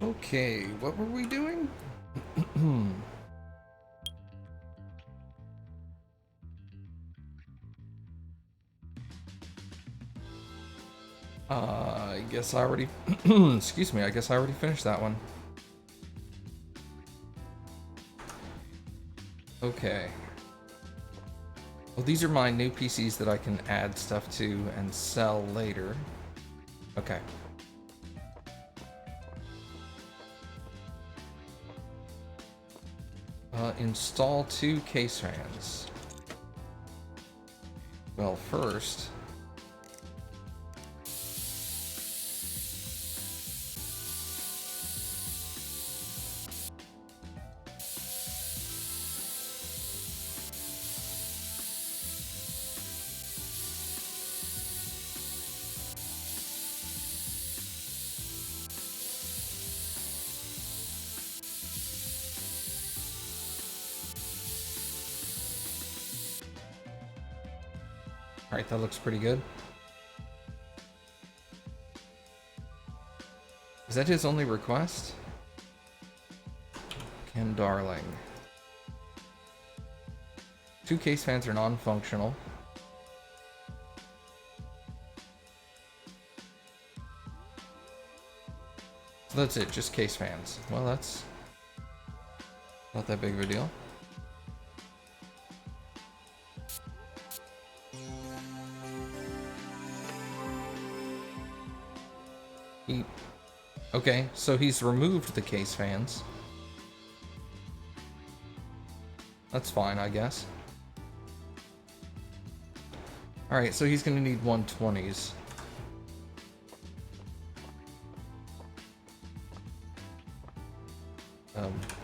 Okay, what were we doing? I guess I already... excuse me, I guess I already finished that one. Okay. Well, these are my new PCs that I can add stuff to and sell later. Okay. Install 2 case fans. Well, first... Alright, that looks pretty good. Is that his only request? Ken Darling. 2 case fans are non-functional. So that's it, just case fans. Well, that's not that big of a deal. Okay, so he's removed the case fans. That's fine, I guess. Alright, so he's gonna need 120s.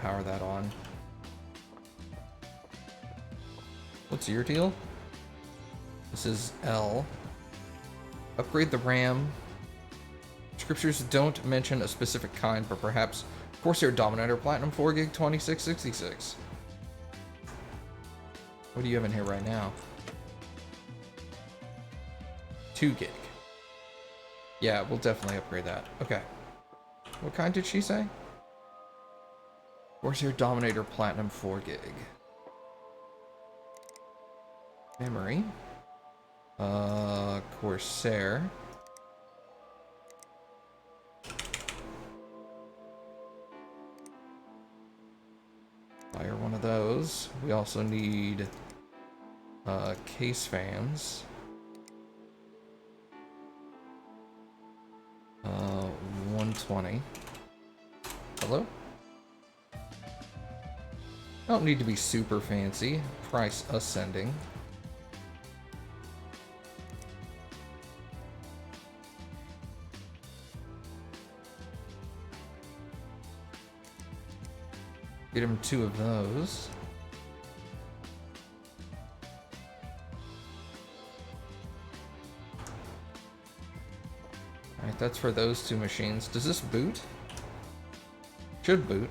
Power that on. What's your deal? This is L. Upgrade the RAM. Scriptures don't mention a specific kind, but perhaps Corsair Dominator Platinum 4 gig 2666. What do you have in here right now? 2 gig. Yeah, we'll definitely upgrade that. Okay. What kind did she say? Corsair Dominator Platinum 4 gig. Memory. Corsair. Fire one of those. We also need case fans. 120. Hello? Don't need to be super fancy. Price ascending. Get him 2 of those. Alright, that's for those 2 machines. Does this boot? Should boot.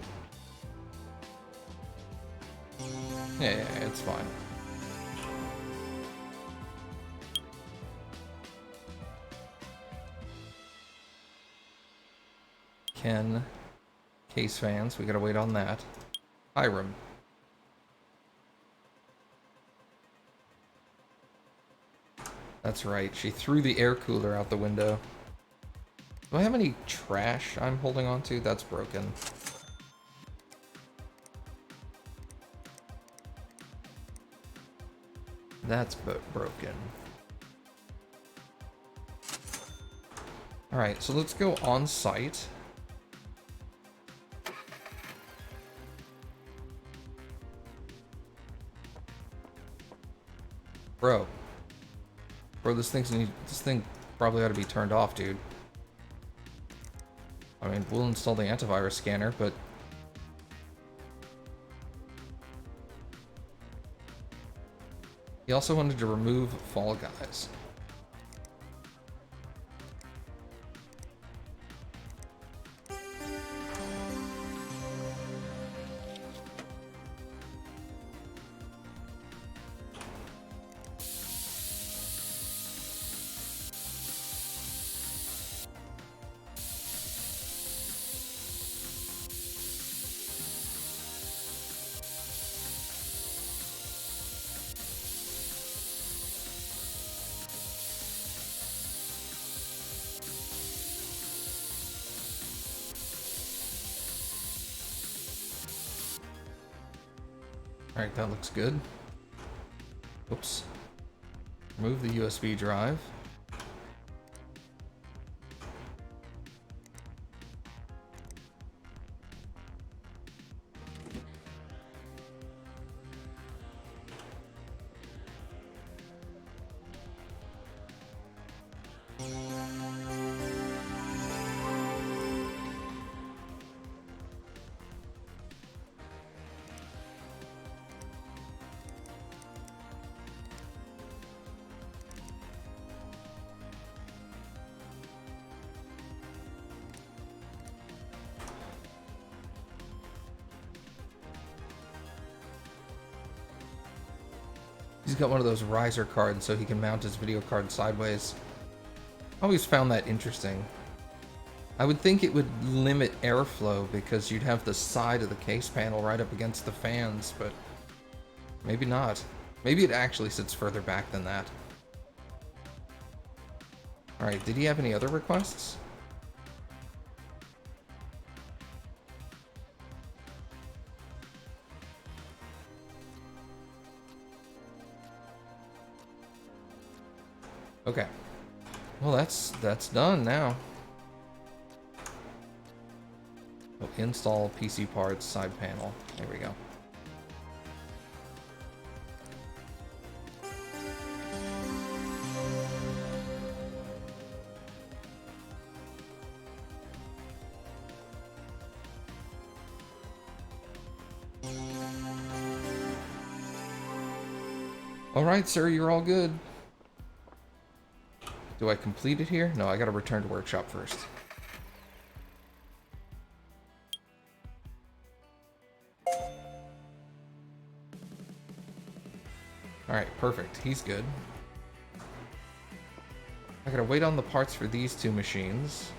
Yeah, it's fine. Ken. Case fans. We gotta wait on that. Hiram. That's right. She threw the air cooler out the window. Do I have any trash I'm holding on to? That's broken. That's broken. Alright, so let's go on site. Bro, this thing probably ought to be turned off, dude. I mean, we'll install the antivirus scanner, but he also wanted to remove Fall Guys. Alright, that looks good. Oops. Remove the USB drive. He's got one of those riser cards so he can mount his video card sideways. Always found that interesting. I would think it would limit airflow because you'd have the side of the case panel right up against the fans, but maybe not. Maybe it actually sits further back than that. Alright, did he have any other requests? Okay. Well, that's done now. Oh, install PC parts side panel. There we go. All right, sir, you're all good. Do I complete it here? No, I gotta return to workshop first. Alright, perfect. He's good. I gotta wait on the parts for these two machines.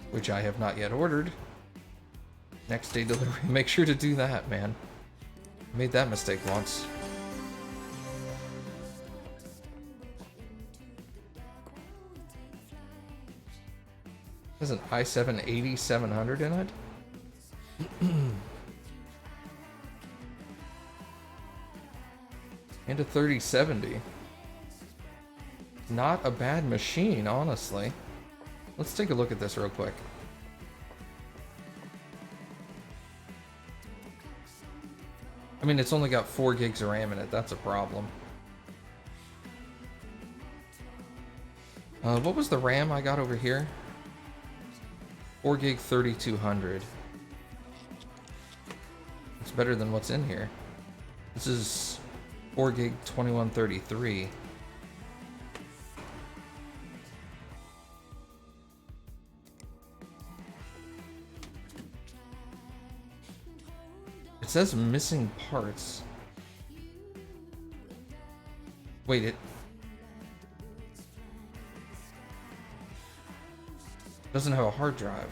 Which I have not yet ordered. Next day delivery. Make sure to do that, man. I made that mistake once. There's an i7-8700 in it? And a 3070. Not a bad machine, honestly. Let's take a look at this real quick. I mean, it's only got 4 gigs of RAM in it. That's a problem. What was the RAM I got over here? 4 gig 3200. It's better than what's in here. This is 4 gig 2133. It says missing parts. Wait, it doesn't have a hard drive.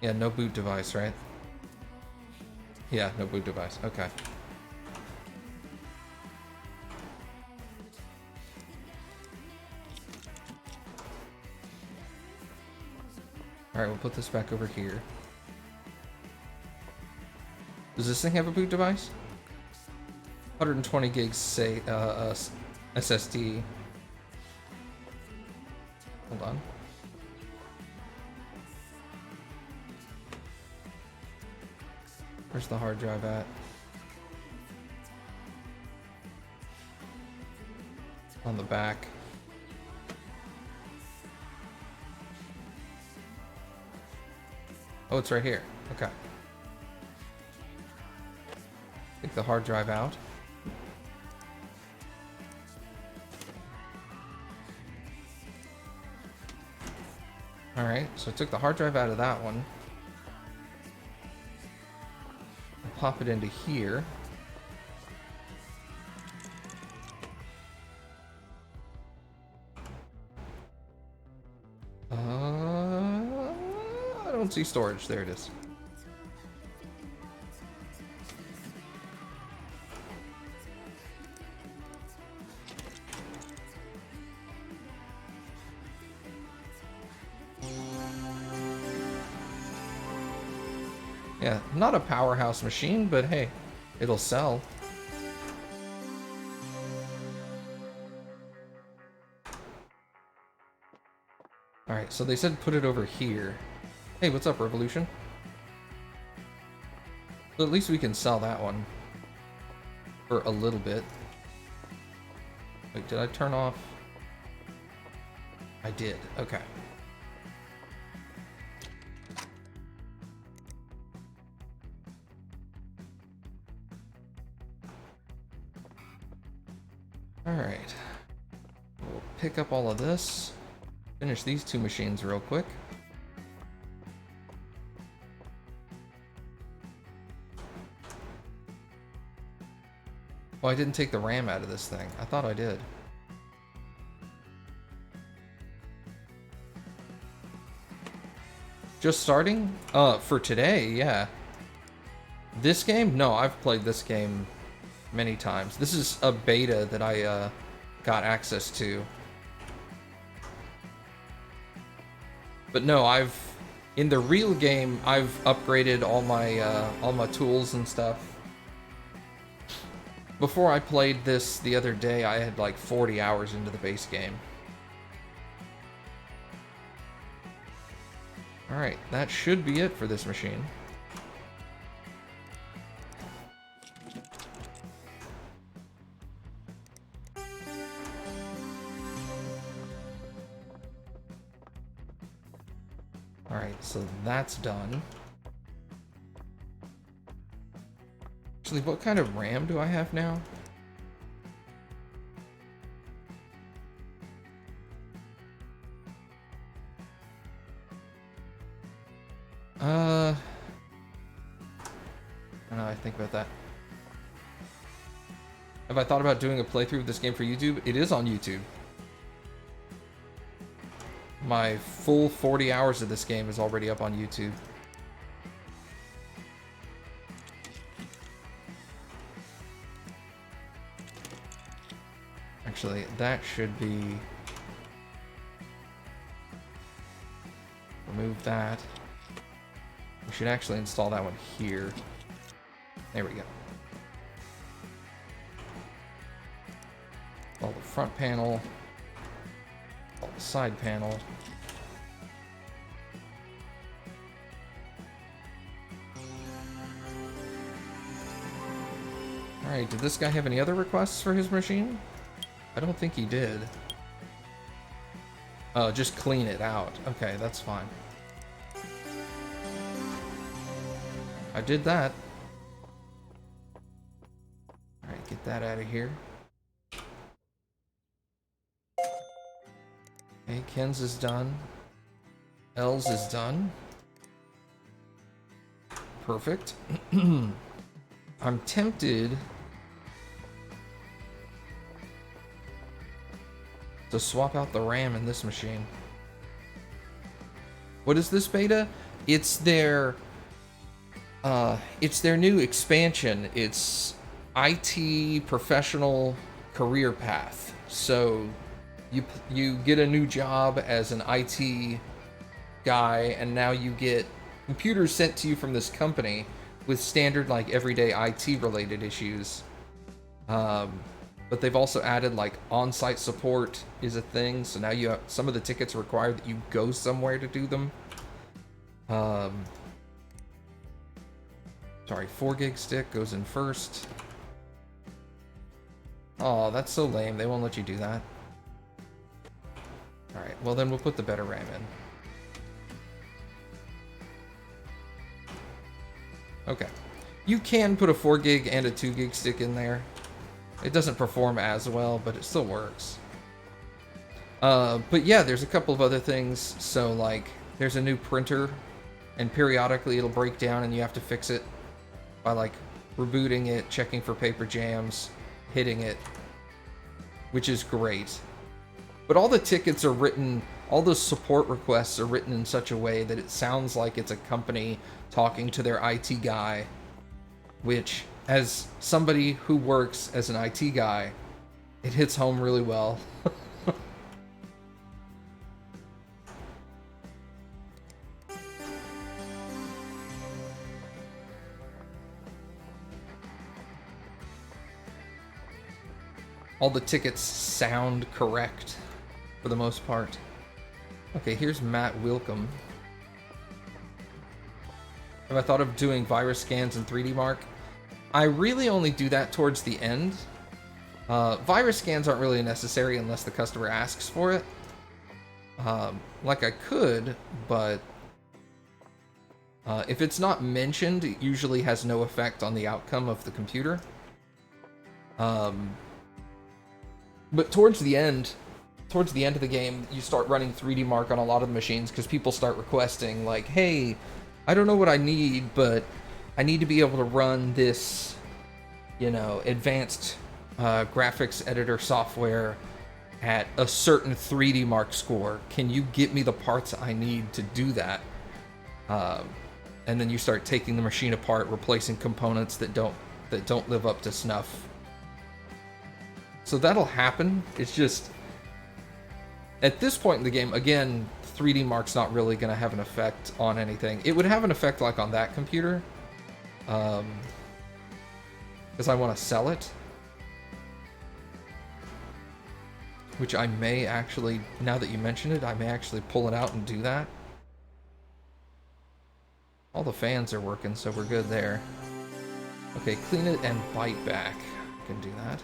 Yeah, no boot device, right? Yeah, no boot device. Okay. Alright, we'll put this back over here. Does this thing have a boot device? 120 gigs, say, SSD. Hold on. Where's the hard drive at? On the back. Oh, it's right here. Okay. Take the hard drive out. Alright, so I took the hard drive out of that one. I'll pop it into here. I don't see storage. There it is. Yeah, not a powerhouse machine, but hey, it'll sell. Alright, so they said put it over here. Hey, what's up, Revolution? So at least we can sell that one. For a little bit. Wait, did I turn off? I did, okay. Alright. We'll pick up all of this. Finish these two machines real quick. Oh, I didn't take the RAM out of this thing. I thought I did. Just starting? For today, yeah. This game? No, I've played this game many times. This is a beta that I got access to. But no, in the real game, I've upgraded all my tools and stuff. Before I played this the other day, I had like 40 hours into the base game. Alright, that should be it for this machine. Alright, so that's done. Actually, what kind of RAM do I have now? I don't know, I think about that. Have I thought about doing a playthrough of this game for YouTube? It is on YouTube. My full 40 hours of this game is already up on YouTube. Actually, that should be... Remove that. We should actually install that one here. There we go. All the front panel. All the side panel. Alright, did this guy have any other requests for his machine? I don't think he did. Oh, just clean it out. Okay, that's fine. I did that. Alright, get that out of here. Okay, Ken's is done. L's is done. Perfect. I'm tempted to swap out the RAM in this machine. What is this beta? It's their new expansion. It's IT professional career path. So you get a new job as an IT guy, and now you get computers sent to you from this company with standard, like, everyday IT related issues. But they've also added, like, on-site support is a thing, so now you have, some of the tickets require that you go somewhere to do them. Sorry, 4 gig stick goes in first. Oh, that's so lame. They won't let you do that. Alright, well then we'll put the better RAM in. Okay. You can put a 4 gig and a 2 gig stick in there. It doesn't perform as well, but it still works. But yeah, there's a couple of other things. So, like, there's a new printer, and periodically it'll break down and you have to fix it by, like, rebooting it, checking for paper jams, hitting it, which is great. But all the tickets are written, all those support requests are written in such a way that it sounds like it's a company talking to their IT guy, which, as somebody who works as an IT guy, it hits home really well. all the tickets sound correct for the most part. Okay, here's Matt Wilcom. Have I thought of doing virus scans in 3D Mark? I really only do that towards the end. Virus scans aren't really necessary unless the customer asks for it. Like I could, but if it's not mentioned, it usually has no effect on the outcome of the computer. But towards the end of the game, you start running 3D Mark on a lot of the machines because people start requesting, like, hey, I don't know what I need, but I need to be able to run this, you know, advanced graphics editor software at a certain 3D Mark score. Can you get me the parts I need to do that? And then you start taking the machine apart, replacing components that don't live up to snuff. So that'll happen. It's just, at this point in the game, again, 3D Mark's not really going to have an effect on anything. It would have an effect like on that computer, because I want to sell it. Which I may actually, now that you mention it, I may actually pull it out and do that. All the fans are working, so we're good there. Okay, clean it and bite back. I can do that.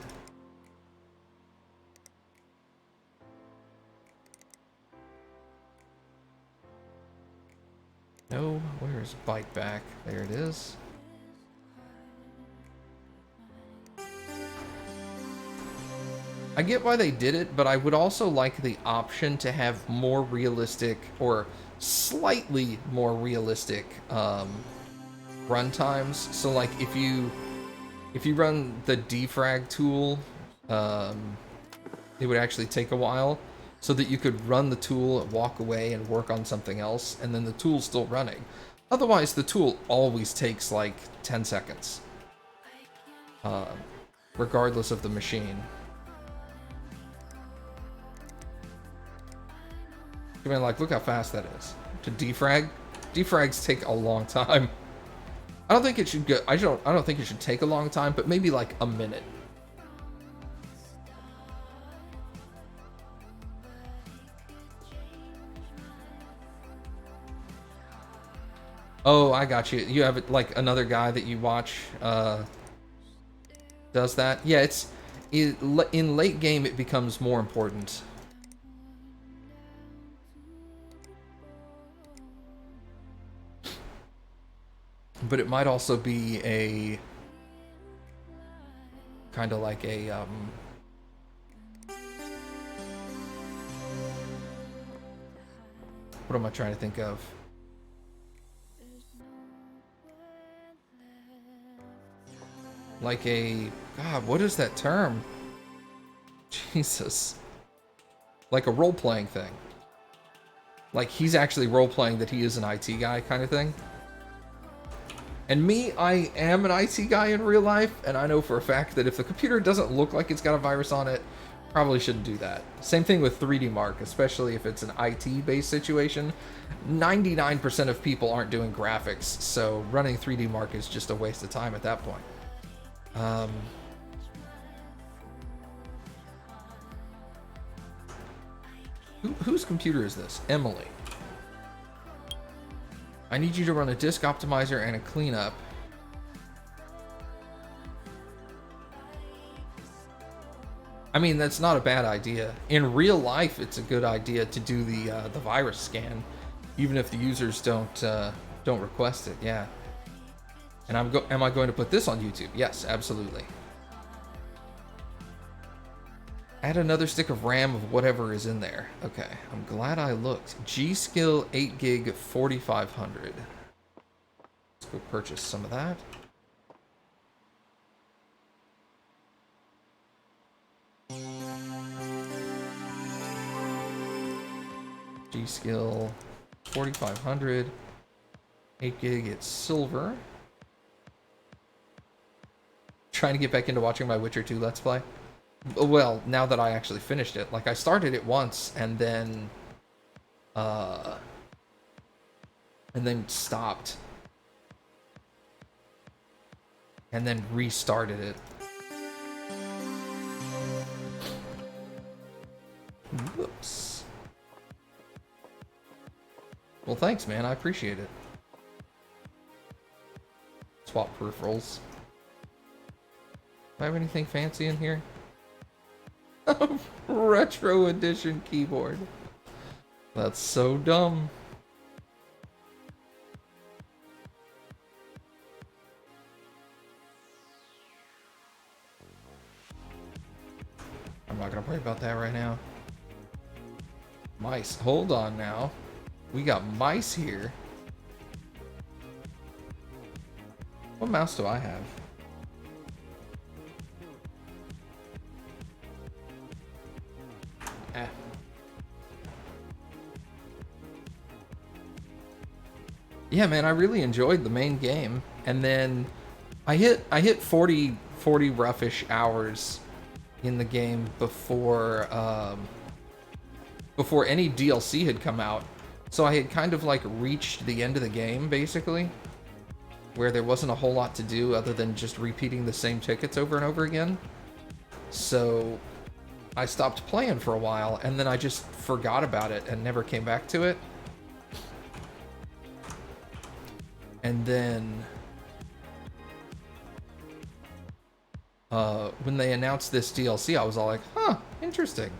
No, where's bite back? There it is. I get why they did it, but I would also like the option to have more realistic, or slightly more realistic, run times. So like if you run the defrag tool, it would actually take a while, so that you could run the tool, walk away, and work on something else, and then the tool's still running. Otherwise, the tool always takes like 10 seconds, regardless of the machine. I mean, like, look how fast that is. To defrag, defrags take a long time. I don't think it should go. I don't think it should take a long time, but maybe like a minute. Oh, I got you. You have like another guy that you watch does that. Yeah, in late game it becomes more important. But it might also be a kind of like a what am I trying to think of? Like a, God, what is that term? Jesus. Like a role-playing thing. Like he's actually role-playing that he is an IT guy kind of thing. And me, I am an IT guy in real life, and I know for a fact that if the computer doesn't look like it's got a virus on it, probably shouldn't do that. Same thing with 3D Mark, especially if it's an IT-based situation. 99% of people aren't doing graphics, so running 3D Mark is just a waste of time at that point. Whose computer is this? Emily. I need you to run a disk optimizer and a cleanup. I mean, that's not a bad idea. In real life, it's a good idea to do the virus scan, even if the users don't request it. Yeah. And am I going to put this on YouTube? Yes, absolutely. Add another stick of RAM of whatever is in there. Okay, I'm glad I looked. G-Skill 8 gig 4500. Let's go purchase some of that. G-Skill 4500. 8 gig, it's silver. Trying to get back into watching my Witcher 2 Let's Play. Well, now that I actually finished it, like I started it once and then stopped and then restarted it. Whoops. Well, thanks, man. I appreciate it. Swap peripherals. Do I have anything fancy in here? Retro edition keyboard. That's so dumb. I'm not gonna worry about that right now. Mice. Hold on now. We got mice here. What mouse do I have? Ah. Yeah, man, I really enjoyed the main game. And then I hit 40 roughish hours in the game before before any DLC had come out. So I had kind of like reached the end of the game, basically, where there wasn't a whole lot to do other than just repeating the same tickets over and over again. So I stopped playing for a while, and then I just forgot about it and never came back to it. And then when they announced this DLC, I was all like, huh, interesting.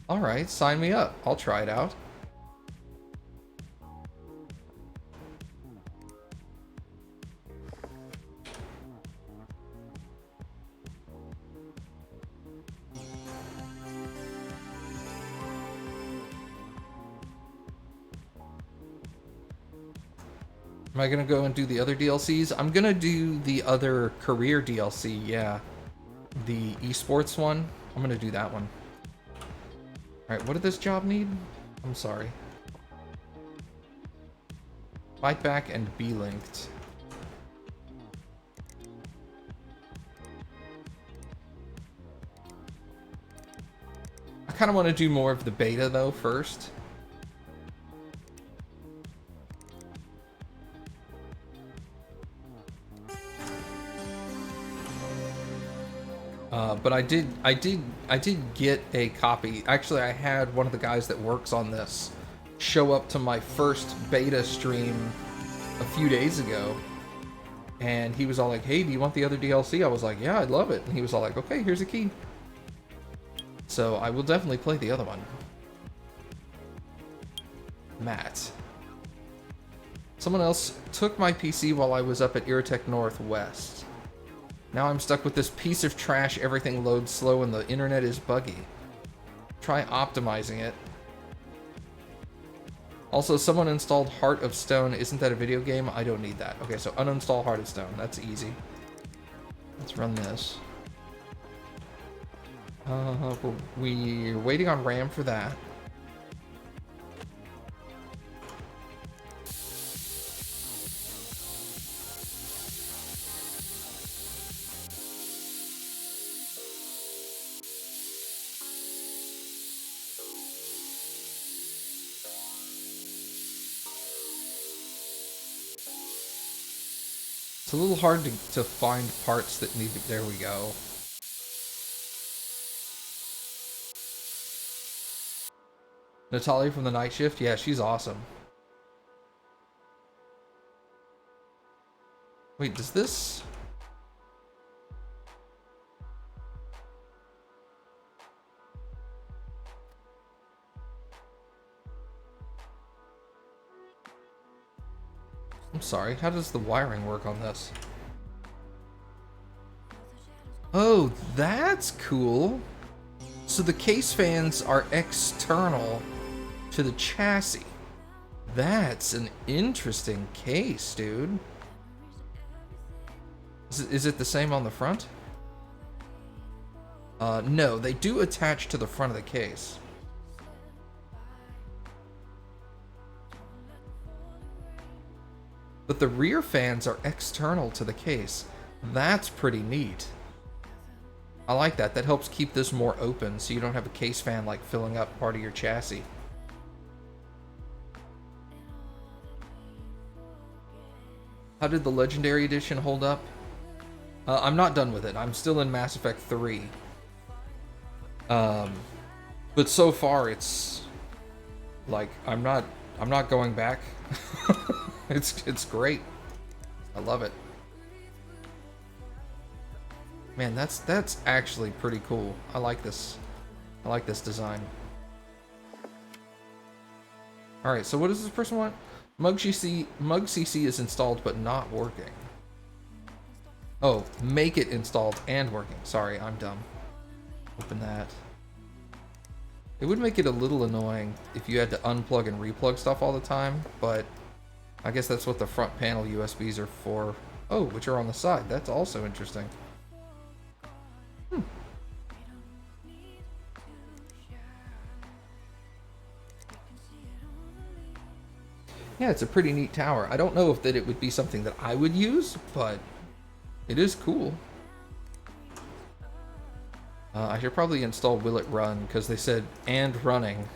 All right, sign me up. I'll try it out. Am I gonna go and do the other DLCs? I'm gonna do the other career DLC, yeah. The esports one. I'm gonna do that one. Alright, what did this job need? I'm sorry. Fight back and be linked. I kind of want to do more of the beta though first. But I did get a copy. Actually, I had one of the guys that works on this show up to my first beta stream a few days ago, and he was all like, "Hey, do you want the other DLC?" I was like, "Yeah, I'd love it." And he was all like, "Okay, here's a key." So I will definitely play the other one. Matt. Someone else took my PC while I was up at Irritech Northwest. Now I'm stuck with this piece of trash, everything loads slow and the internet is buggy. Try optimizing it. Also, someone installed Heart of Stone. Isn't that a video game? I don't need that. Okay, so uninstall Heart of Stone. That's easy. Let's run this. We're waiting on RAM for that. It's a little hard to find parts that need to... There we go. Natalia from the night shift? Yeah, she's awesome. Wait, does this... I'm sorry, how does the wiring work on this? Oh, that's cool. So the case fans are external to the chassis. That's an interesting case, dude. Is it the same on the front? No, they do attach to the front of the case. But the rear fans are external to the case. That's pretty neat. I like that. That helps keep this more open so you don't have a case fan like filling up part of your chassis. How did the Legendary Edition hold up? I'm not done with it. I'm still in Mass Effect 3. But so far, it's like I'm not going back. It's great. I love it. Man, that's actually pretty cool. I like this. I like this design. All right, so what does this person want? MugCC is installed but not working. Oh, make it installed and working. Sorry, I'm dumb. Open that. It would make it a little annoying if you had to unplug and replug stuff all the time, but I guess that's what the front panel USBs are for. Oh, which are on the side. That's also interesting. Yeah, it's a pretty neat tower. I don't know if that it would be something that I would use, but it is cool. I should probably install Will It Run, because they said, and running.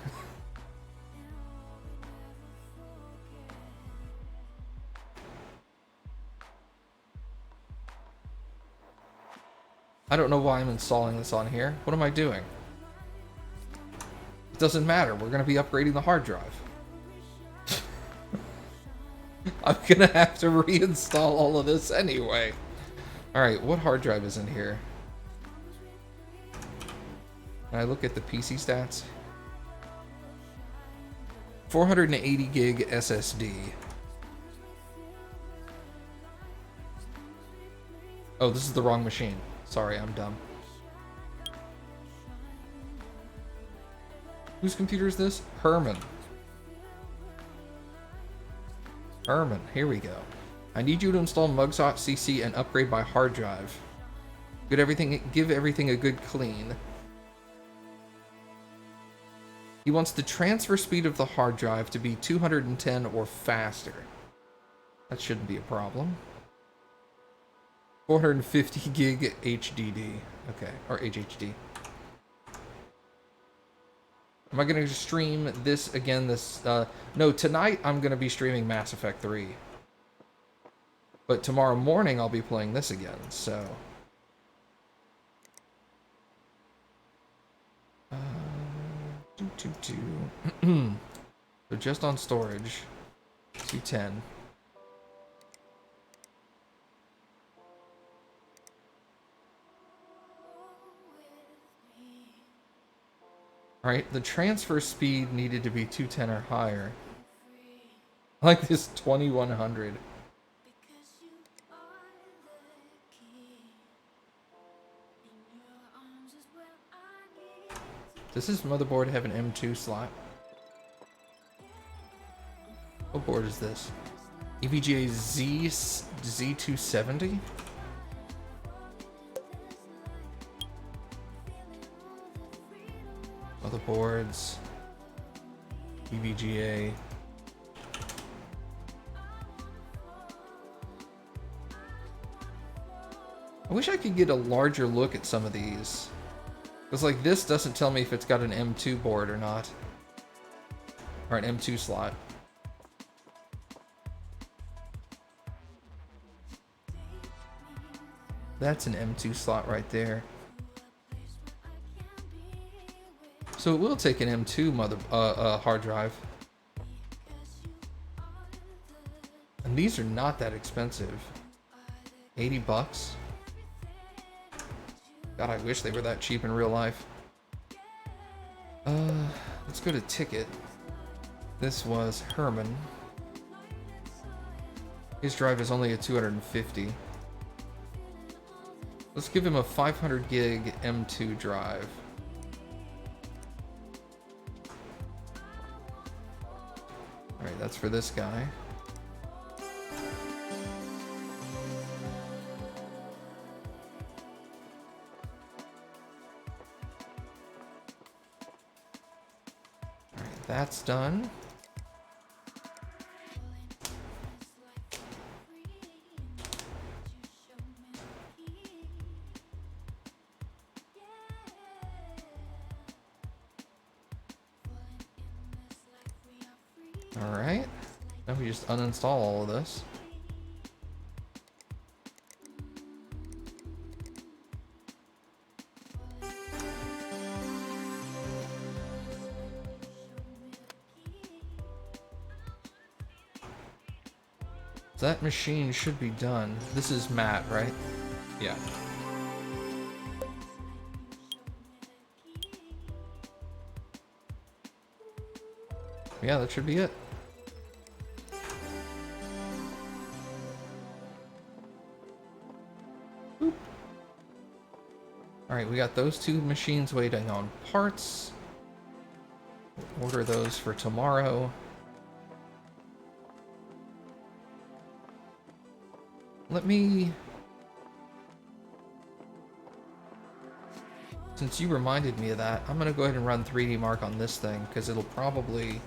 I don't know why I'm installing this on here. What am I doing? It doesn't matter. We're going to be upgrading the hard drive. I'm going to have to reinstall all of this anyway. Alright, what hard drive is in here? Can I look at the PC stats? 480 gig SSD. Oh, this is the wrong machine. Sorry, I'm dumb. Whose computer is this? Herman. Herman, here we go. I need you to install MugCC and upgrade my hard drive. Give everything a good clean. He wants the transfer speed of the hard drive to be 210 or faster. That shouldn't be a problem. 450 gig HDD. Okay, or HHD. Am I going to stream this again no, tonight I'm going to be streaming Mass Effect 3. But tomorrow morning I'll be playing this again, so... So just on storage, 210. Alright, the transfer speed needed to be 210 or higher. I like this 2100. Does this motherboard have an M2 slot? What board is this? EVGA Z270? Motherboards. EVGA. I wish I could get a larger look at some of these. Because, like, this doesn't tell me if it's got an M2 board or not. Or an M2 slot. That's an M2 slot right there. So it will take an M2 hard drive. And these are not that expensive. 80 bucks. God, I wish they were that cheap in real life. Let's go to ticket. This was Herman. His drive is only a 250. Let's give him a 500 gig M2 drive. Alright, that's for this guy. Alright, that's done. Alright, now we just uninstall all of this. That machine should be done. This is Matt, right? Yeah. Yeah, that should be it. Alright, we got those two machines waiting on parts. Order those for tomorrow. Let me... Since you reminded me of that, I'm gonna go ahead and run 3D Mark on this thing, because it'll probably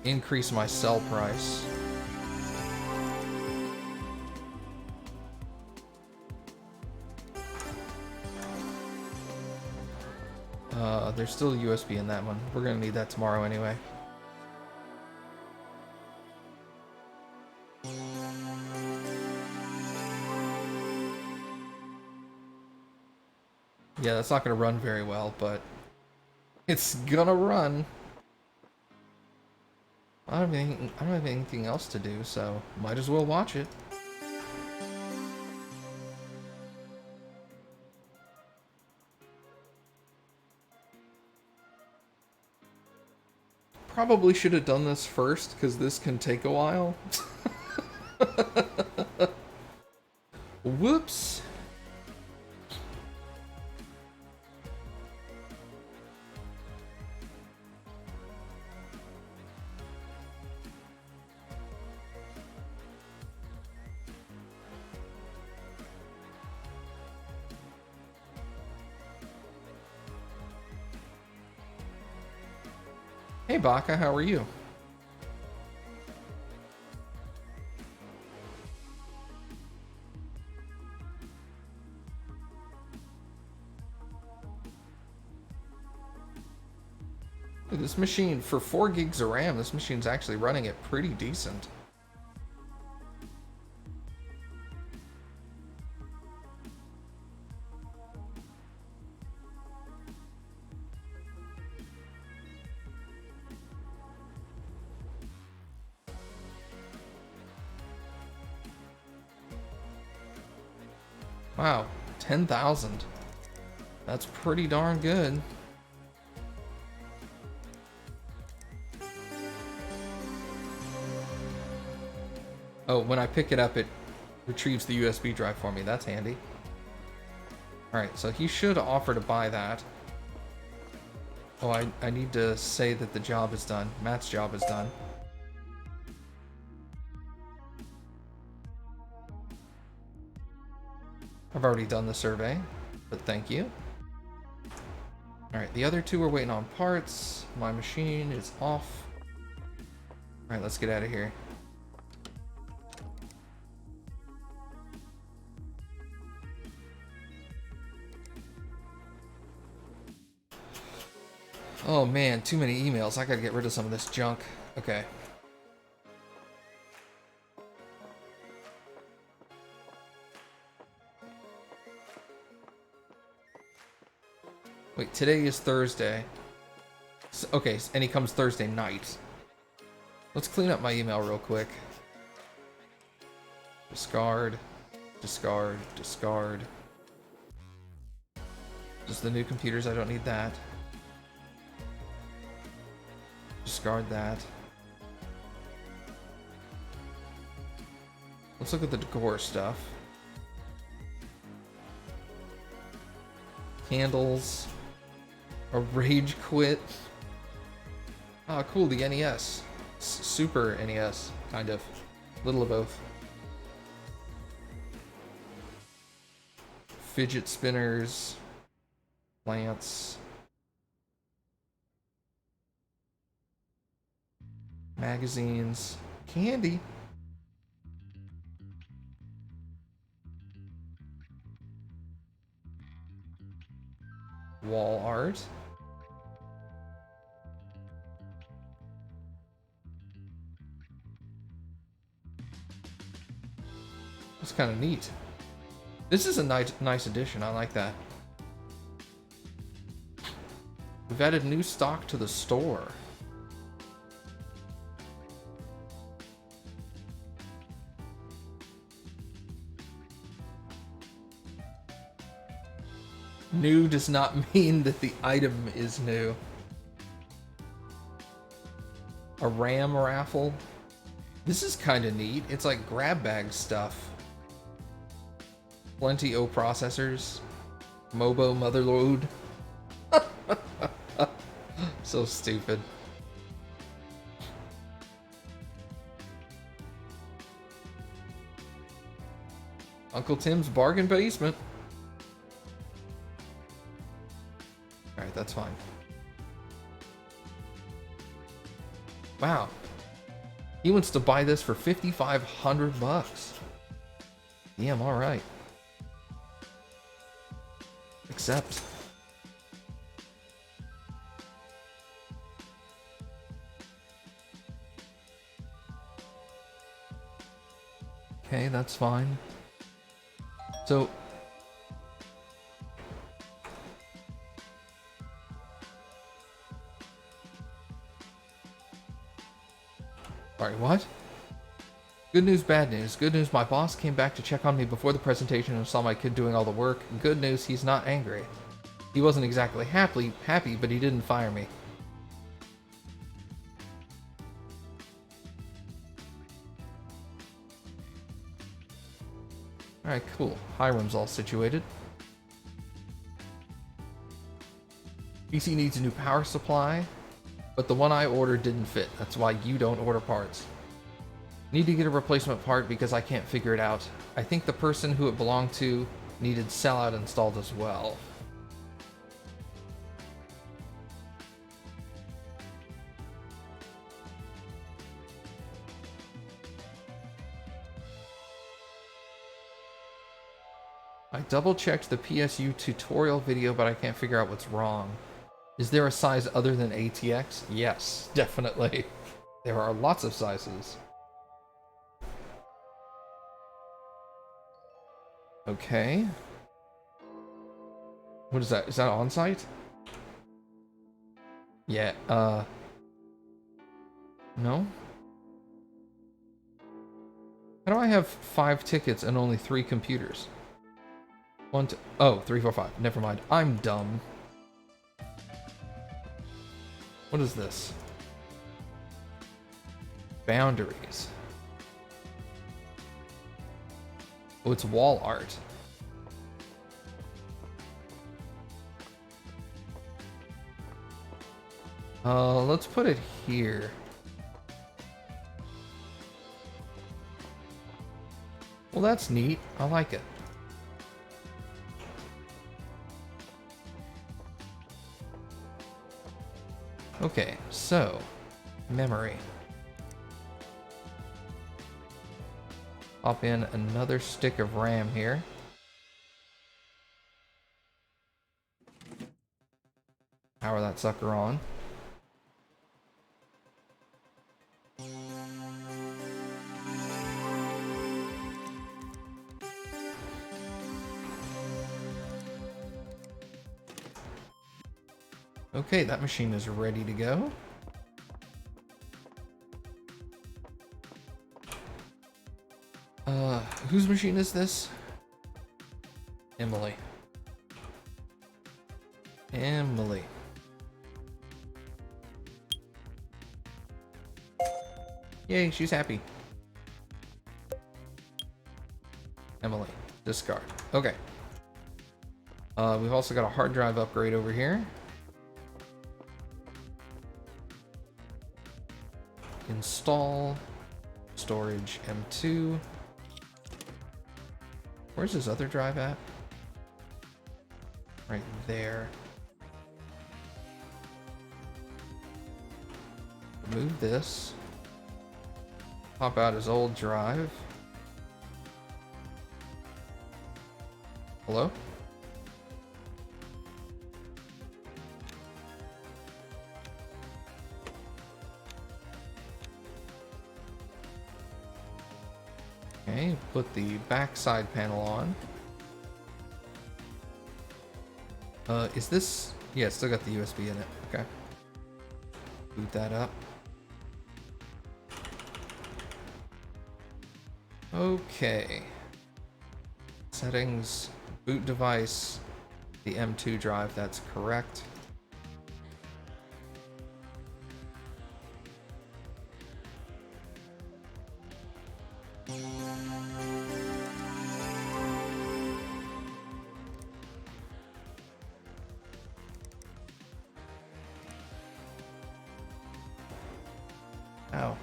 increase my sell price. There's still a USB in that one. We're gonna need that tomorrow anyway. Yeah, that's not gonna run very well, but it's gonna run. I don't have anything else to do, so might as well watch it. Probably should have done this first, because this can take a while. Whoops. Hey Baka, how are you? Dude, this machine, for 4 gigs of RAM, this machine's actually running it pretty decent. Wow, 10,000. That's pretty darn good. Oh, when I pick it up, it retrieves the USB drive for me. That's handy. Alright, so he should offer to buy that. Oh, I need to say that the job is done. Matt's job is done. I've already done the survey, but thank you. Alright, the other two are waiting on parts. My machine is off. Alright, let's get out of here. Oh man, too many emails. I gotta get rid of some of this junk. Okay. Wait, today is Thursday. So, okay, and he comes Thursday night. Let's clean up my email real quick. Discard, discard, discard. Just the new computers, I don't need that. Discard that. Let's look at the decor stuff. Candles. A rage quit. Oh, cool, the NES. Super NES, kind of. Little of both. Fidget spinners. Plants. Magazines. Candy. Wall art. That's kind of neat. This is a nice addition. I like that. We've added new stock to the store. New does not mean that the item is new. A RAM raffle. This is kind of neat. It's like grab bag stuff. Plenty O processors. Mobo motherload. So stupid. Uncle Tim's bargain basement. Alright, that's fine. Wow. He wants to buy this for 5,500 bucks. Damn, alright. Accept. Okay, that's fine. So... Sorry, what? Good news, bad news. Good news, my boss came back to check on me before the presentation and saw my kid doing all the work. Good news, he's not angry. He wasn't exactly happy, but he didn't fire me. Alright, cool. Hiram's all situated. PC needs a new power supply, but the one I ordered didn't fit. That's why you don't order parts. Need to get a replacement part because I can't figure it out. I think the person who it belonged to needed sellout installed as well. I double-checked the PSU tutorial video, but I can't figure out what's wrong. Is there a size other than ATX? Yes, definitely. There are lots of sizes. Okay. What is that? Is that on site? Yeah, no? How do I have 5 tickets and only 3 computers? 1, 2, oh, 3, 4, 5. Never mind. I'm dumb. What is this? Boundaries. Oh, it's wall art. Let's put it here. Well, that's neat. I like it. Okay, so, memory. Pop in another stick of RAM here. Power that sucker on. Okay, that machine is ready to go. Whose machine is this? Emily. Emily. Yay, she's happy. Emily. Discard. Okay. We've also got a hard drive upgrade over here. Install. Storage M2. Where's his other drive at? Right there. Remove this. Pop out his old drive. Hello? Okay, put the backside panel on. Is this... Yeah, it's still got the USB in it. Okay. Boot that up. Okay. Settings, boot device, The M2 drive, that's correct. Ow.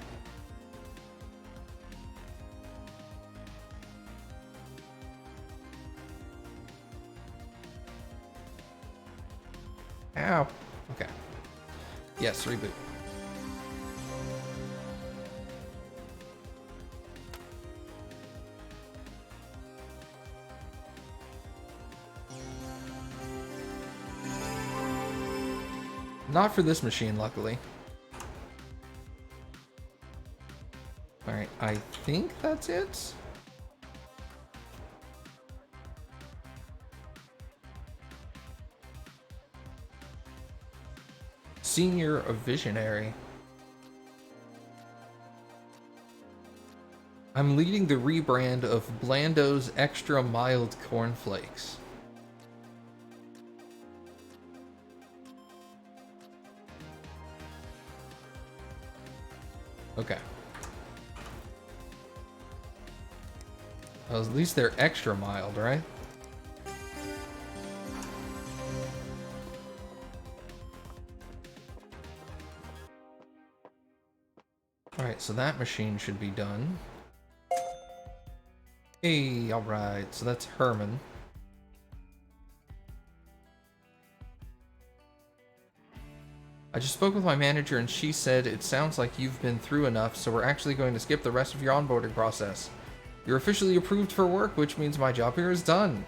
Ow. Okay. Yes, reboot. Not for this machine, luckily. Alright, I think that's it. Senior a visionary. I'm leading the rebrand of Blando's Extra Mild Cornflakes. Okay. Well, at least they're extra mild, right? Alright, so that machine should be done. Hey, alright, so that's Herman. I just spoke with my manager and she said it sounds like you've been through enough, so we're actually going to skip the rest of your onboarding process. You're officially approved for work, which means my job here is done.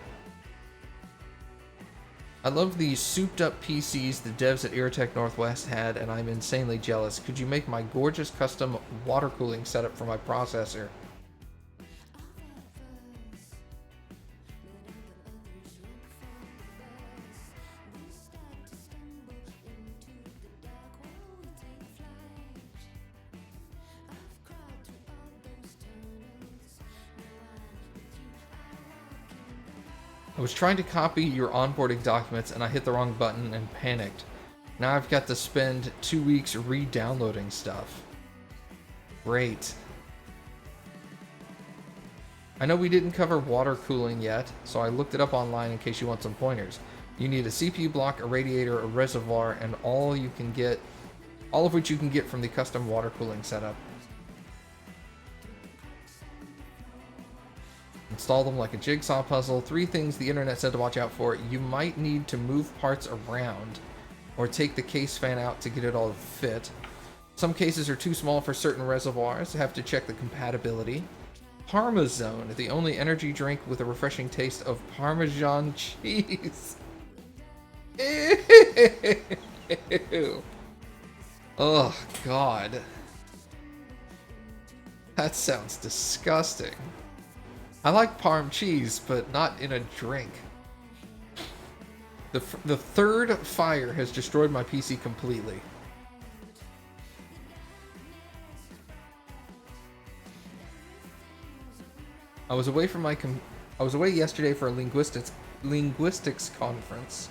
I love the souped up PCs the devs at Irritech Northwest had, and I'm insanely jealous. Could you make my gorgeous custom water cooling setup for my processor? I was trying to copy your onboarding documents and I hit the wrong button and panicked. Now I've got to spend 2 weeks re-downloading stuff. Great. I know we didn't cover water cooling yet, so I looked it up online in case you want some pointers. You need a CPU block, a radiator, a reservoir, and all of which you can get from the custom water cooling setup. Install them like a jigsaw puzzle. 3 things the internet said to watch out for. You might need to move parts around or take the case fan out to get it all to fit. Some cases are too small for certain reservoirs. Have to check the compatibility. Parmesan, the only energy drink with a refreshing taste of Parmesan cheese. Ew. Oh, God. That sounds disgusting. I like parm cheese, but not in a drink. The third fire has destroyed my PC completely. I was away yesterday for a linguistics conference.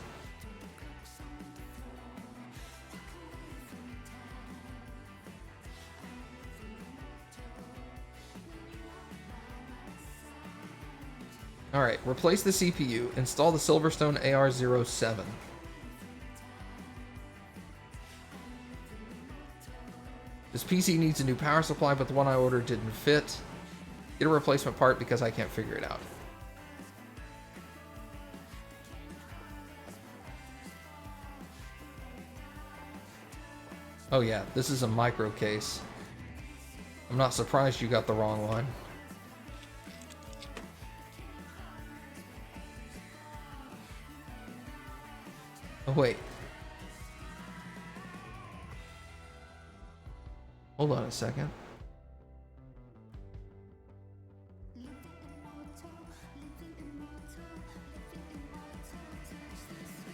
Alright, replace the CPU. Install the Silverstone AR07. This PC needs a new power supply, but the one I ordered didn't fit. Get a replacement part because I can't figure it out. Oh yeah, this is a micro case. I'm not surprised you got the wrong one. Oh, wait. Hold on a second.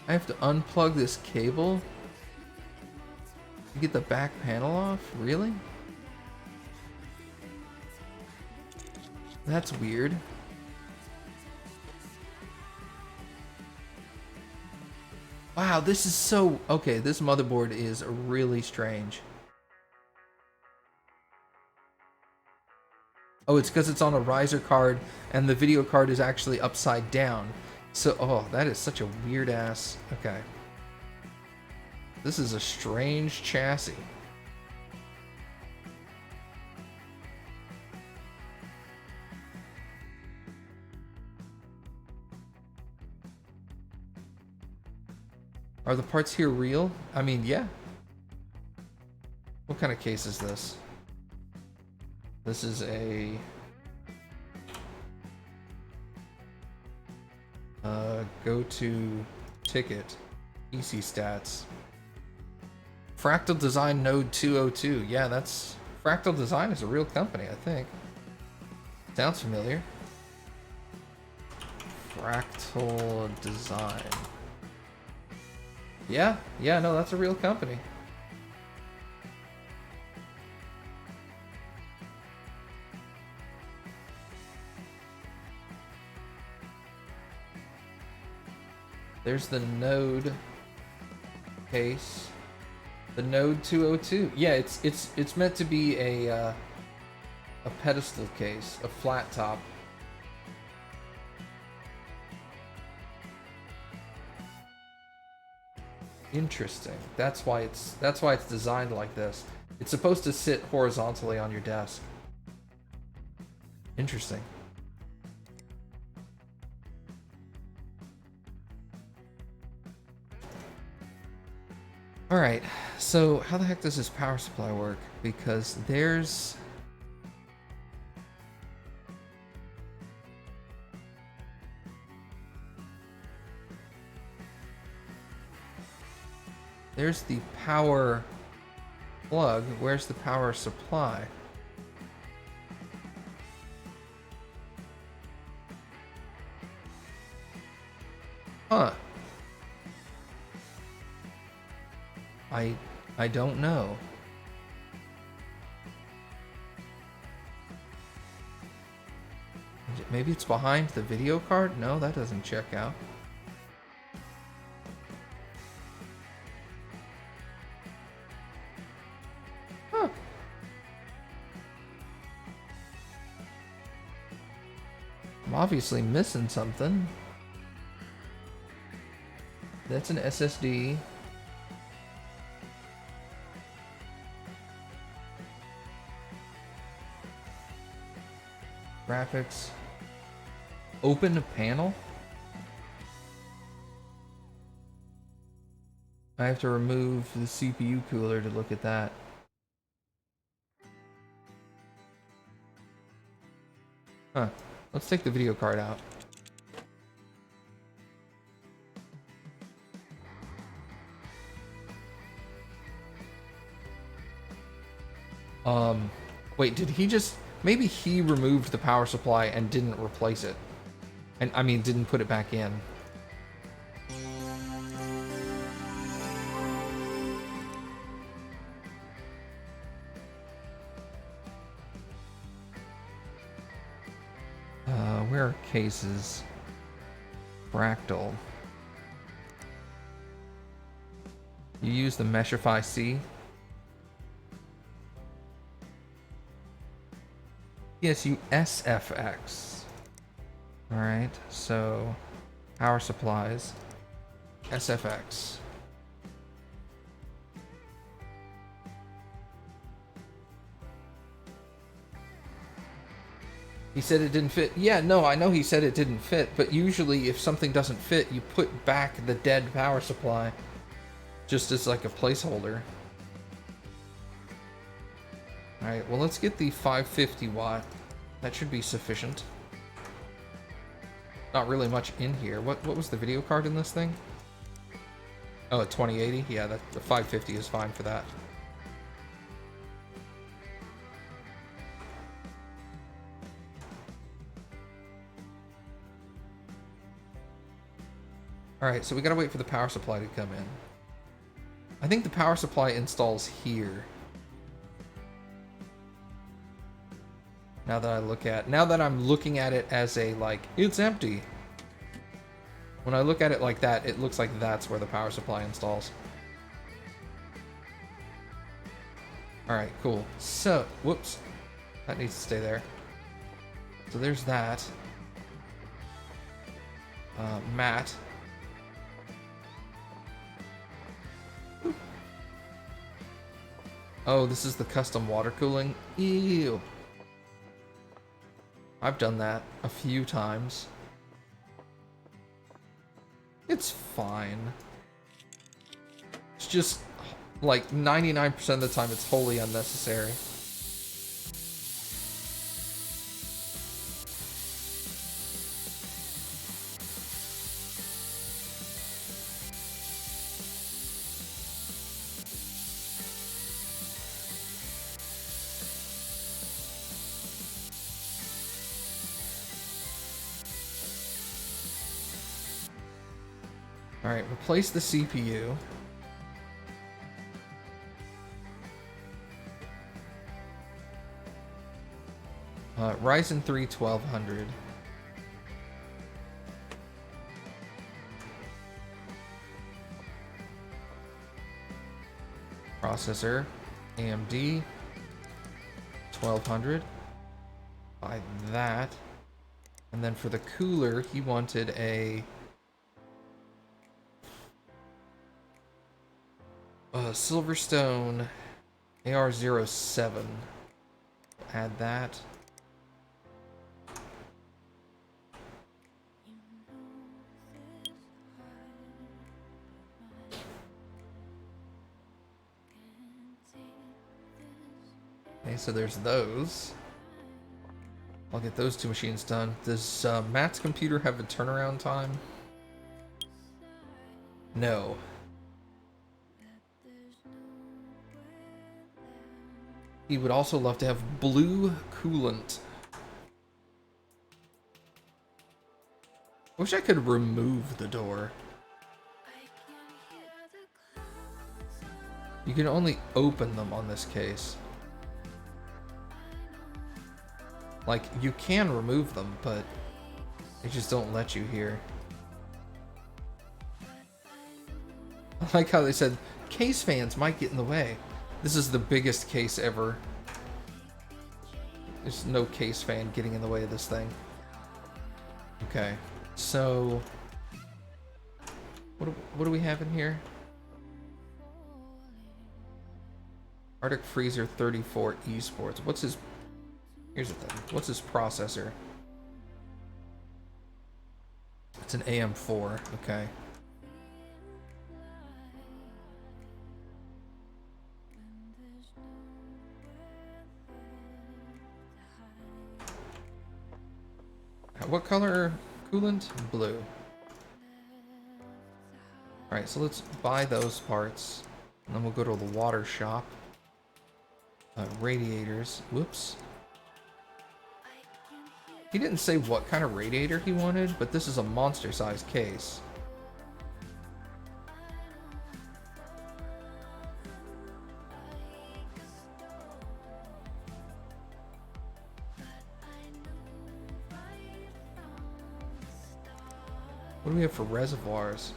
I have to unplug this cable to get the back panel off? Really? That's weird. Wow, this is so... Okay, this motherboard is really strange. Oh, it's because it's on a riser card, and the video card is actually upside down. So, oh, that is such a weird-ass... Okay. This is a strange chassis. Are the parts here real? I mean, yeah. What kind of case is this? This is a... go to ticket. EC stats. Fractal Design Node 202. Yeah, that's... Fractal Design is a real company, I think. Sounds familiar. Fractal Design. Yeah, no, that's a real company. There's the Node case. The Node 202. Yeah, it's meant to be a pedestal case, a flat top. Interesting. That's why it's designed like this. It's supposed to sit horizontally on your desk. Interesting. Alright, so how the heck does this power supply work? Because there's... There's the power plug. Where's the power supply? Huh. I don't know. Maybe it's behind the video card? No, that doesn't check out. Huh. I'm obviously missing something. That's an SSD. Graphics. Open a panel? I have to remove the CPU cooler to look at that. Huh. Let's take the video card out. Wait, did he just... Maybe he removed the power supply and didn't replace it. And, I mean, didn't put it back in. Where are cases? Fractal. You use the Meshify C? Yes, you SFX. Alright, so power supplies. SFX. He said it didn't fit. Yeah, no, I know he said it didn't fit, but usually if something doesn't fit, you put back the dead power supply. Just as like a placeholder. Alright, well let's get the 550 watt. That should be sufficient. Not really much in here. What was the video card in this thing? Oh, a 2080? Yeah, the 550 is fine for that. Alright, so we gotta wait for the power supply to come in. I think the power supply installs here. Now that I'm looking at it as a, like, it's empty. When I look at it like that, it looks like that's where the power supply installs. Alright, cool. So, whoops. That needs to stay there. So there's that. Matt. Oop. Oh, this is the custom water cooling? Ew. I've done that a few times. It's fine. It's just, like, 99% of the time it's wholly unnecessary. Alright, replace the CPU. Ryzen 3 1200. Processor, AMD 1200. Buy that. And then for the cooler, he wanted a Silverstone AR07. Add that. Okay, so there's those. I'll get those two machines done. Does Matt's computer have a turnaround time? No. He would also love to have blue coolant. Wish I could remove the door. You can only open them on this case. Like, you can remove them, but they just don't let you here. I like how they said, case fans might get in the way. This is the biggest case ever. There's no case fan getting in the way of this thing. Okay, so what do we have in here? Arctic Freezer 34 Esports. What's his... Here's the thing. What's his processor? It's an AM4. Okay. What color coolant? Blue. Alright, so let's buy those parts. And then we'll go to the water shop. Radiators. Whoops. He didn't say what kind of radiator he wanted, but this is a monster-sized case. What do we have for reservoirs?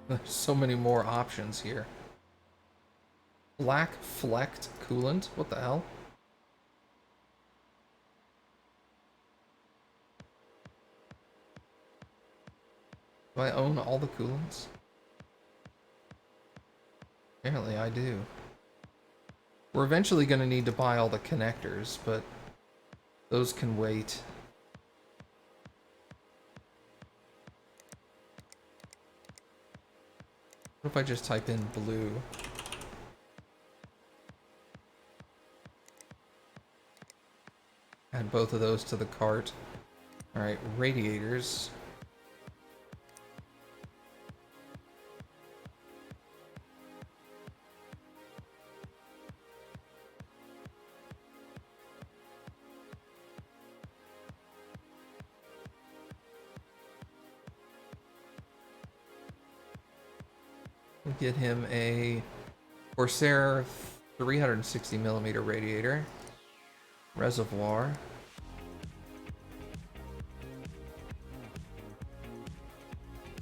There's so many more options here. Black flecked coolant? What the hell? Do I own all the coolants? Apparently I do. We're eventually going to need to buy all the connectors, but those can wait. What if I just type in blue? add both of those to the cart. Alright, radiators. We'll get him a Corsair 360mm radiator. Reservoir.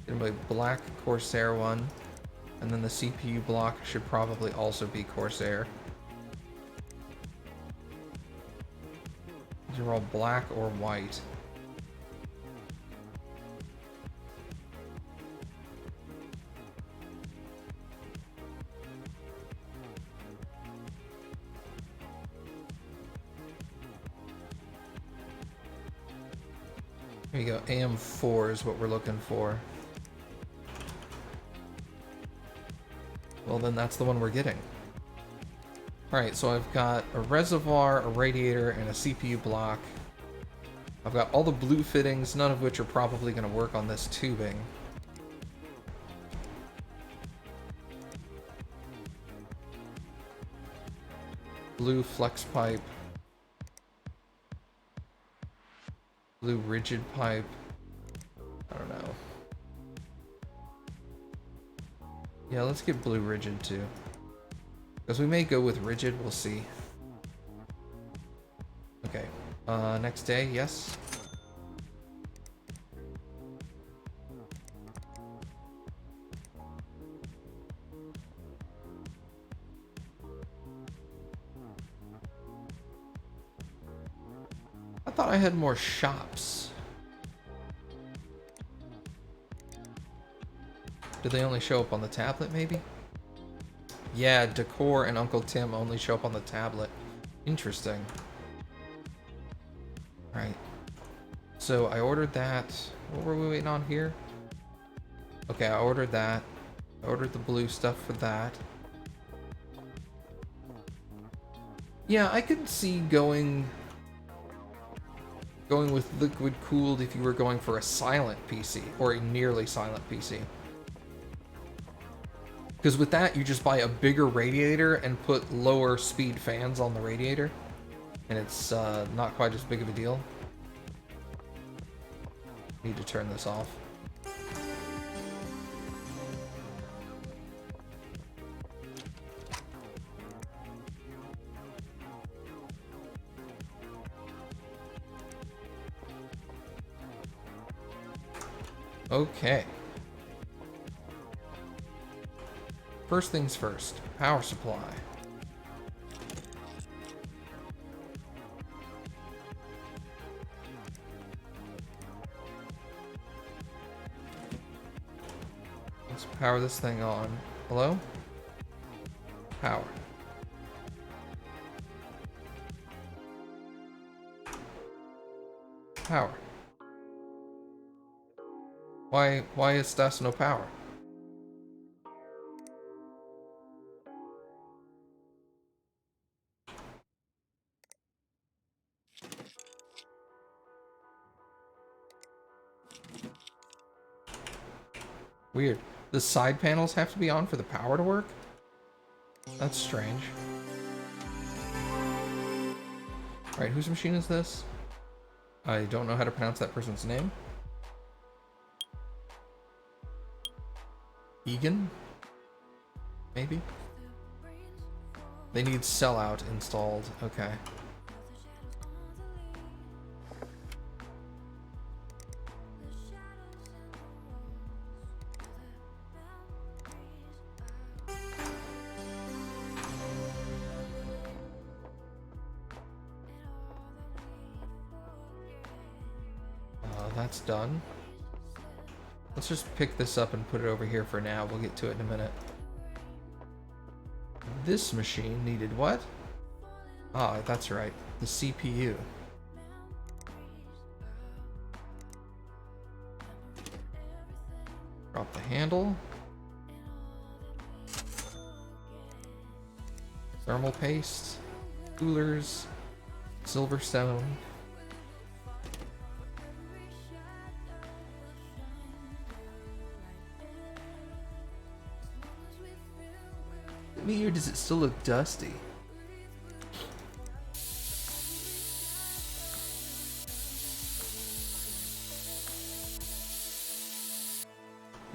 Get him a black Corsair one. And then the CPU block should probably also be Corsair. These are all black or white. There you go, AM4 is what we're looking for. Well, then that's the one we're getting. Alright, so I've got a reservoir, a radiator, and a CPU block. I've got all the blue fittings, none of which are probably going to work on this tubing. Blue flex pipe. Blue rigid pipe. I don't know. Yeah, let's get blue rigid too. Because we may go with rigid, we'll see. Okay. Next day, yes. I thought I had more shops. Do they only show up on the tablet, maybe? Yeah, Decor and Uncle Tim only show up on the tablet. Interesting. Right. So I ordered that. What were we waiting on here? Okay, I ordered that. I ordered the blue stuff for that. Yeah, I could see going with liquid cooled if you were going for a silent PC or a nearly silent PC. Because with that, you just buy a bigger radiator and put lower speed fans on the radiator, and it's not quite as big of a deal. Need to turn this off. Okay. First things first, power supply. Let's power this thing on. Hello? Power. Power. Why is das no power? Weird. The side panels have to be on for the power to work? That's strange. Alright, whose machine is this? I don't know how to pronounce that person's name. Egan? Maybe? They need sellout installed. Okay. That's done. Let's just pick this up and put it over here for now. We'll get to it in a minute. This machine needed what? Ah, that's right. The CPU. Drop the handle. Thermal paste. Coolers. Silverstone. me, or does it still look dusty?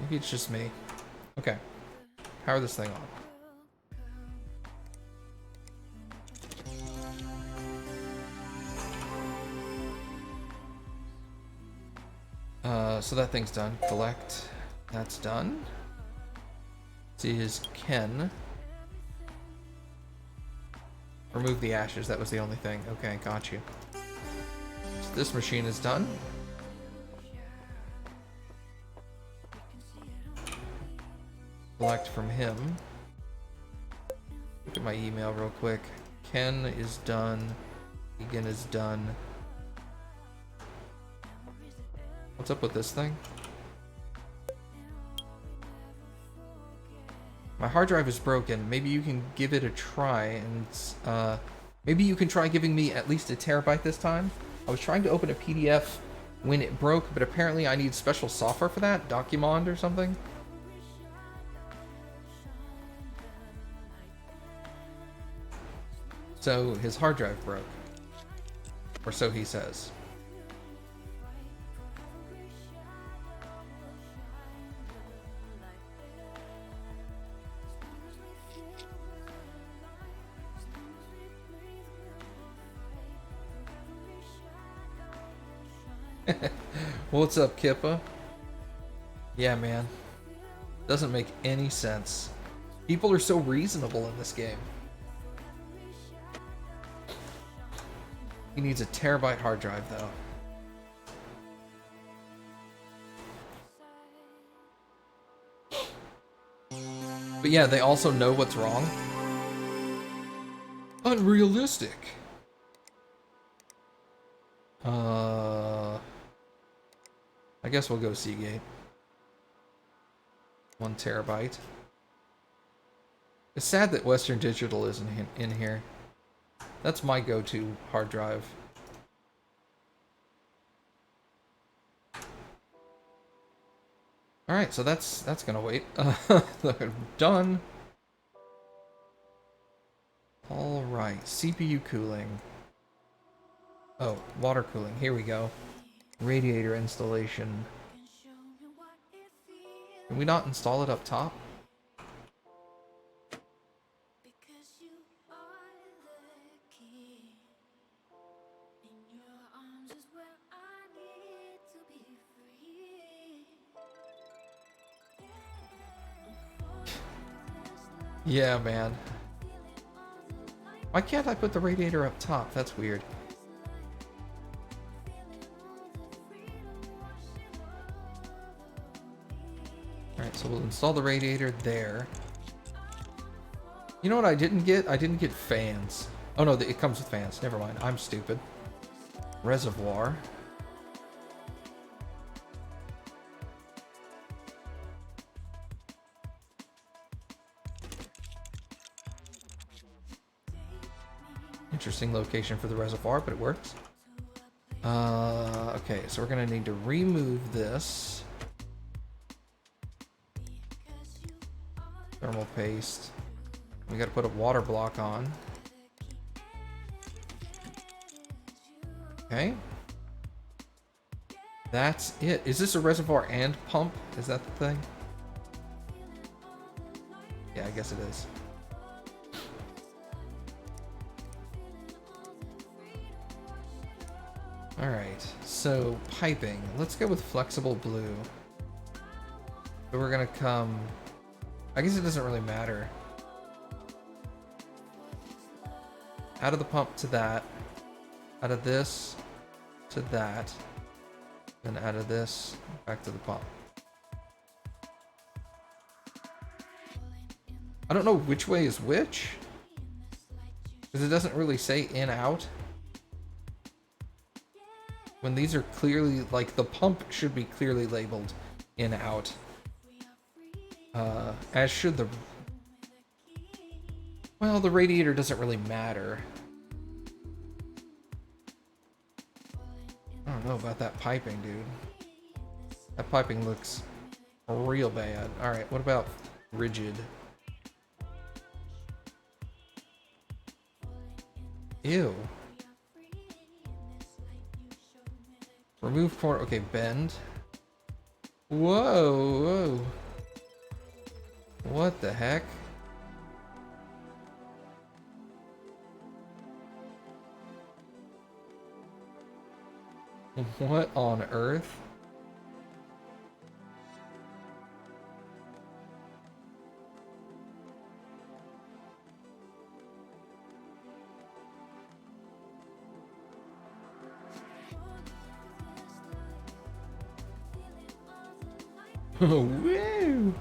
Maybe it's just me. Okay. Power this thing on. So that thing's done. Collect. That's done. See his Ken. Remove the ashes. That was the only thing. Okay, got you. So this machine is done. Collect from him. Look at my email real quick. Ken is done. Egan is done. What's up with this thing? My hard drive is broken. Maybe you can give it a try, and maybe you can try giving me at least a terabyte this time. I was trying to open a PDF when it broke, but apparently I need special software for that, Documond or something. So his hard drive broke, or so he says. What's up, Kippa? Yeah, man. Doesn't make any sense. People are so reasonable in this game. He needs a terabyte hard drive, though. But yeah, they also know what's wrong. Unrealistic. I guess we'll go Seagate. 1 terabyte. It's sad that Western Digital isn't in here. That's my go-to hard drive. All right, so that's gonna wait. Done. All right, CPU cooling. Oh, water cooling. Here we go. Radiator installation. Can we not install it up top? Yeah, man. Why can't I put the radiator up top? That's weird. Alright, so we'll install the radiator there. You know what I didn't get? I didn't get fans. Oh no, it comes with fans. Never mind. I'm stupid. Reservoir. Interesting location for the reservoir, but it works. Okay, so we're gonna need to remove this. Thermal paste. We gotta put a water block on. Okay. That's it. Is this a reservoir and pump? Is that the thing? Yeah, I guess it is. Alright, so piping. Let's go with flexible blue. So we're gonna come... I guess it doesn't really matter. Out of the pump to that. Out of this to that. Then out of this back to the pump. I don't know which way is which. Because it doesn't really say in, out. When these are clearly, like, the pump should be clearly labeled in, out. As should the... Well, the radiator doesn't really matter. I don't know about that piping, dude. That piping looks real bad. Alright, what about rigid? Ew. Remove corner. Okay, bend. Whoa, whoa. What the heck? What on earth? Woo!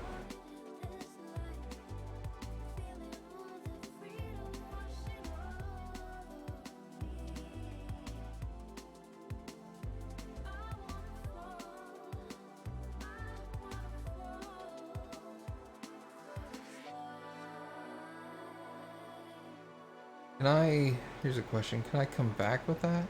Can I... Here's a question. Can I come back with that?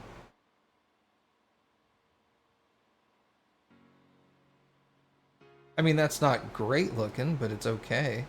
I mean, that's not great looking, but it's okay.